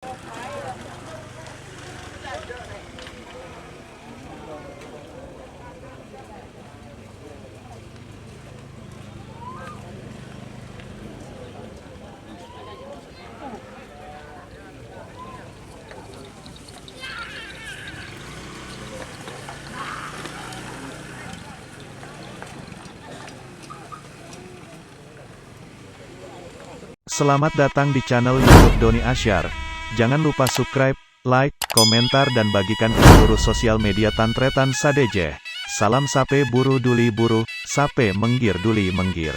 Selamat datang di channel YouTube Doni Asyar. Jangan lupa subscribe, like, komentar dan bagikan ke seluruh sosial media Tantretan Sadejeh. Salam sape buru duli buru, sape menggir duli menggir.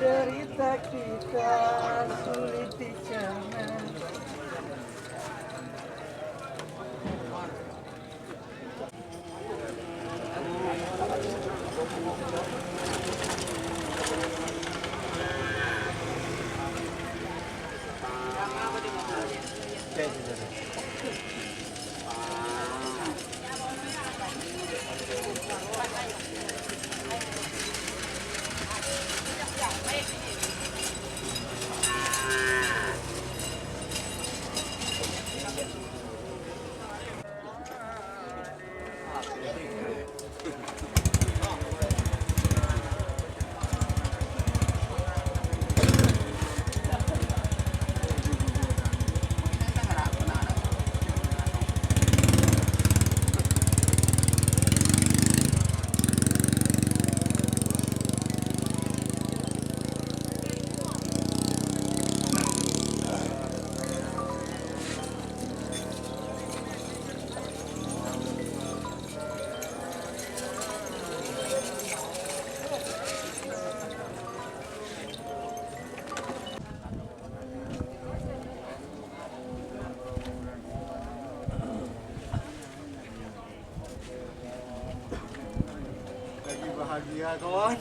Cerita kita sulit dicerna. Lagi bahagia kawan.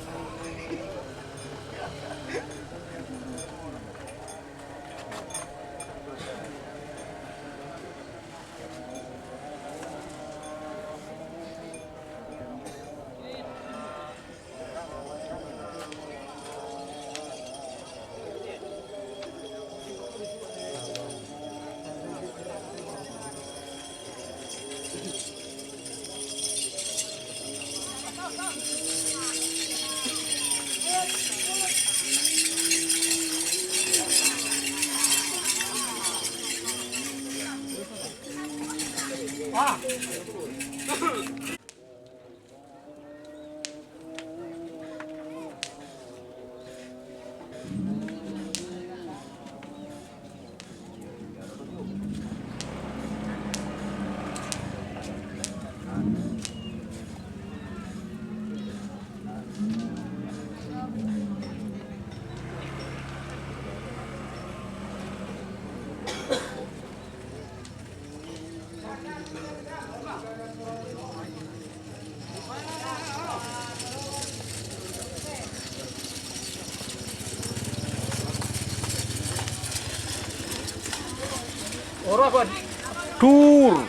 Ora apa? Tur.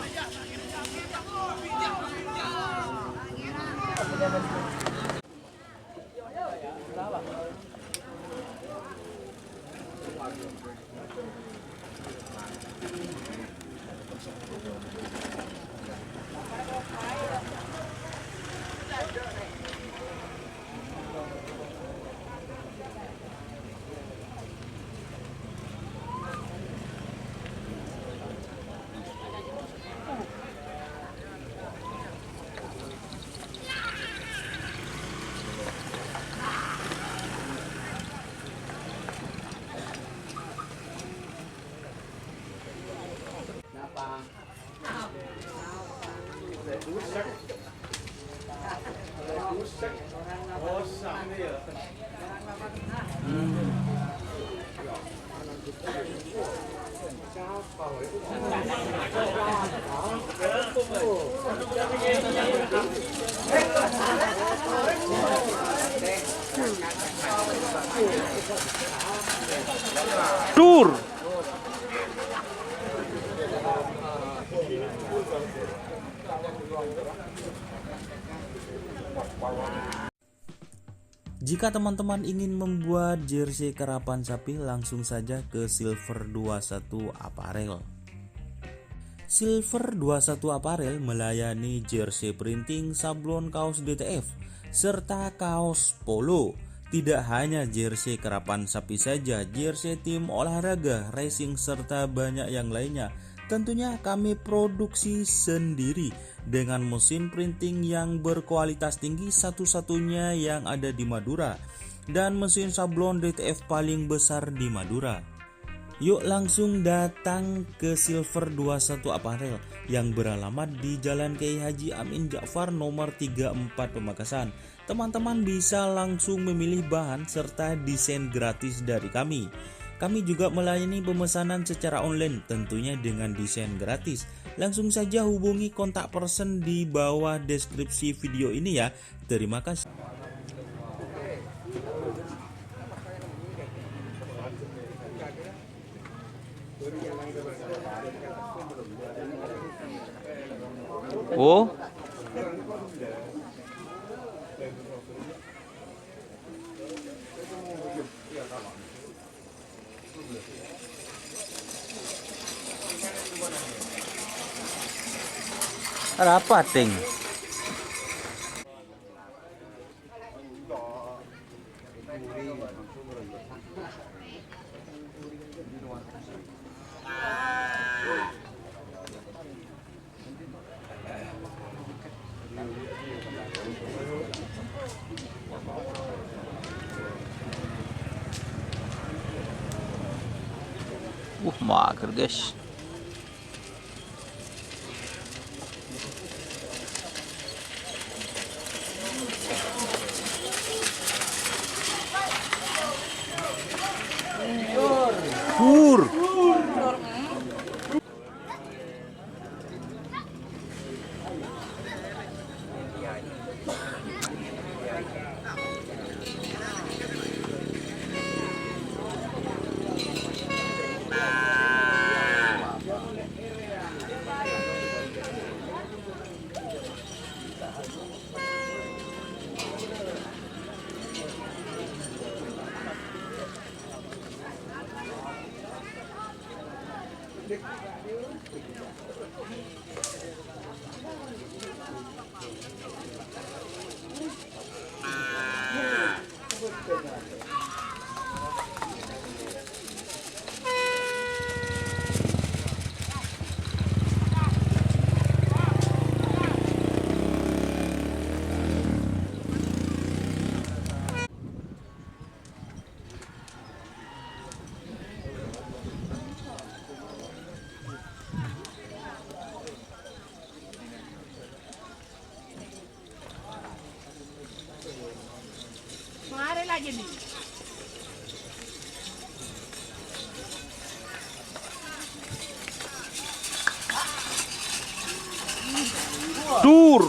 Tur. Jika teman-teman ingin membuat jersey karapan sapi, langsung saja ke Silver 21 Apparel. Silver 21 Apparel melayani jersey printing, sablon kaos DTF, serta kaos polo. Tidak hanya jersey karapan sapi saja, jersey tim olahraga, racing, serta banyak yang lainnya. Tentunya kami produksi sendiri dengan mesin printing yang berkualitas tinggi, satu-satunya yang ada di Madura, dan mesin sablon DTF paling besar di Madura. Yuk langsung datang ke Silver 21 Apparel yang beralamat di Jalan Kiai Haji Amin Ja'far nomor 34 Pamekasan. Teman-teman bisa langsung memilih bahan serta desain gratis dari kami. Kami juga melayani pemesanan secara online, tentunya dengan desain gratis. Langsung saja hubungi kontak person di bawah deskripsi video ini ya. Terima kasih. Oh. Apa ting? Mager guys. Tur. Mari lagi nih. Tur.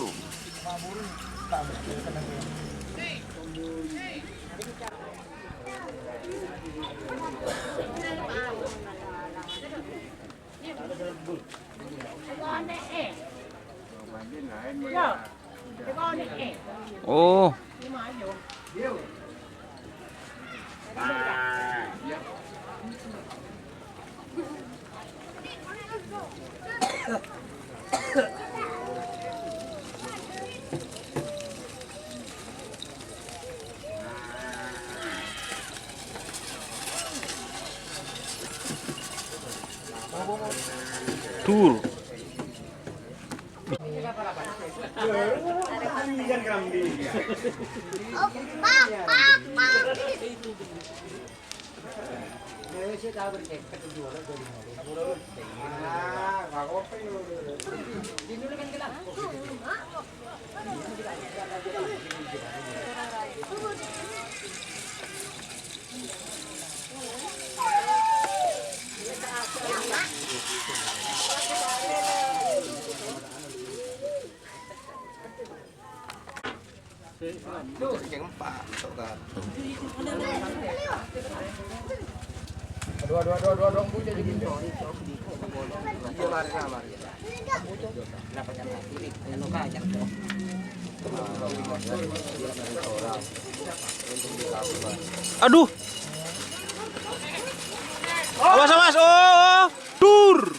Oh. Tur. Aduh. Awas awas. Oh, dur. Dur.